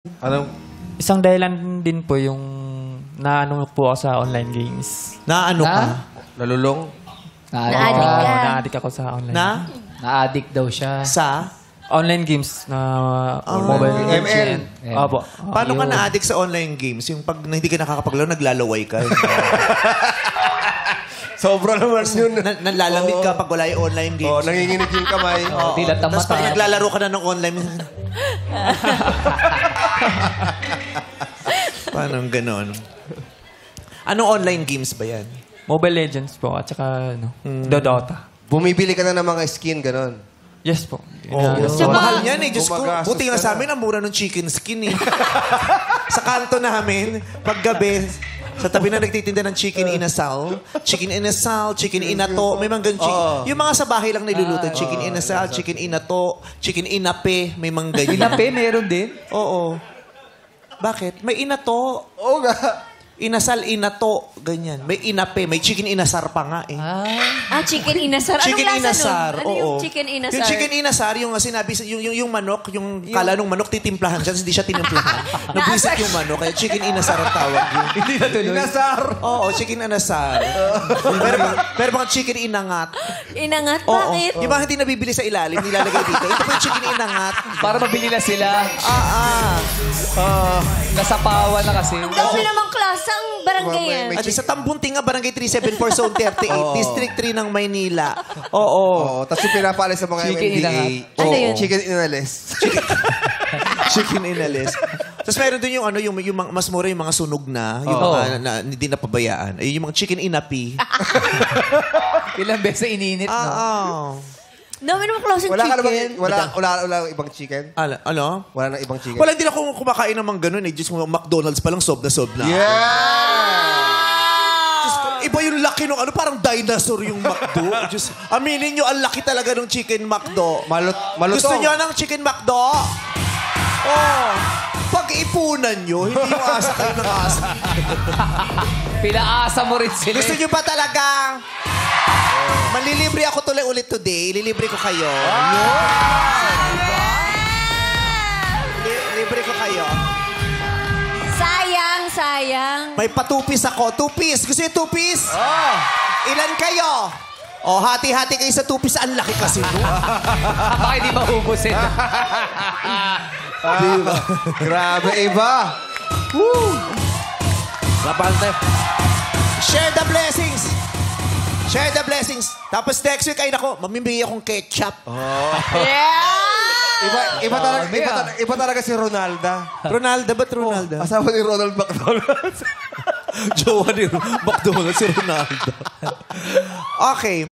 Anong? Isang dahilan din po yung naano po ako sa online games. Na ano ka? Nalulong? Na-addict ka. Na-addict ako sa online. Na-addict daw siya. Sa? Online games na mobile ML. legend. Opo. Paano ka na-addict sa online games? Yung pag hindi ka nakakapaglaro, naglalaway ka. Sobra naman yun. Nalalamig ka pag wala yung online games. Oo, nanginginig yung kamay. Dilat ang Tapos pag mata. naglalaro ka na ng online, paano ganon? Anong online games ba yan? Mobile Legends po at saka Dota. Bumibili ka na ng mga skin, gano'n. Yes po. Mahal yan eh. Diyos ko, Gumagastos buti nga ka sa amin, ang mura ng chicken skin eh. Sa kanto namin, paggabi, sa tabi na nagtitinda ng chicken inasal, chicken inato, may mga ganun. Yung mga sa bahay lang niluluto, chicken inasal, chicken inato, chicken inape, may mga ganyan. Inape, meron din. Oo. Bakit? May inato. Oo nga. Inasal, inato, ganyan. May inape, may chicken inasar pa nga eh. Chicken inasar. Chicken Anong lasa inasar, nun? Ano oo. yung chicken inasar? Yung chicken inasar, yung sinabi, yung manok, yung kala nung manok titimplahan siya, hindi siya tinimplahan. Nabwisit yung manok, kaya chicken inasar ang tawag yun. Hindi na tuloy. Inasar. Oo, chicken inasar. pero mga chicken inangat. Inangat? Oo. Bakit? Yung mga hindi nabibili sa ilalim, nilalagay dito. Ito po yung chicken inangat. Para mabili na sila. Nasapawan na kasi. Ang dami namang klasang barangay yan. At sa Tambunting nga, Barangay 374, Zone 38, District 3 ng Maynila. Oo. Oo, tapos yung pinapalis sa mga Chicken MMDA. inangat. Ano yun? Chicken inalis. Chicken inalis. Tapos meron din yung mas mura yung mga sunog na, yung mga hindi napabayaan. Ayun yung mga chicken inapi. Ilang beses na ininit, no? Dami namang klaseng Wala ka chicken. naman, wala ibang chicken? Ano? Wala nang ibang chicken? Wala, hindi na ako kumakain ng mga ganun eh. Diyos mo, McDonald's pa lang, sob na. Diyos ko, iba yung laki nung parang dinosaur yung McDo. Diyos, aminin nyo, ang laki talaga ng chicken McDo. Malutong. Gusto nyo ng chicken McDo? Oh. Pag-ipunan nyo, hindi yung asa kayo ng asa. Pinaasa mo rin sila. Gusto nyo ba talaga? Manlilibre ako tuloy ulit today. Ililibre ko kayo. Libre ko kayo. Sayang. May patupis ako. Two-piece. Gusto nyo two-piece? Ilan kayo? Hati-hati kayo sa two-piece. Ang laki kasi no? Baka hindi mahubusin. Diba? Grabe, iba. Woo! Lapante. Share the blessings. Share the blessings. Tapos next week ay nako, mamimigay akong ketchup. Iba talaga si Ronaldo. Ronaldo, ba't Ronaldo? Asawa ni Ronald McDonald. Jowa ni McDonald's si Ronaldo. Okay.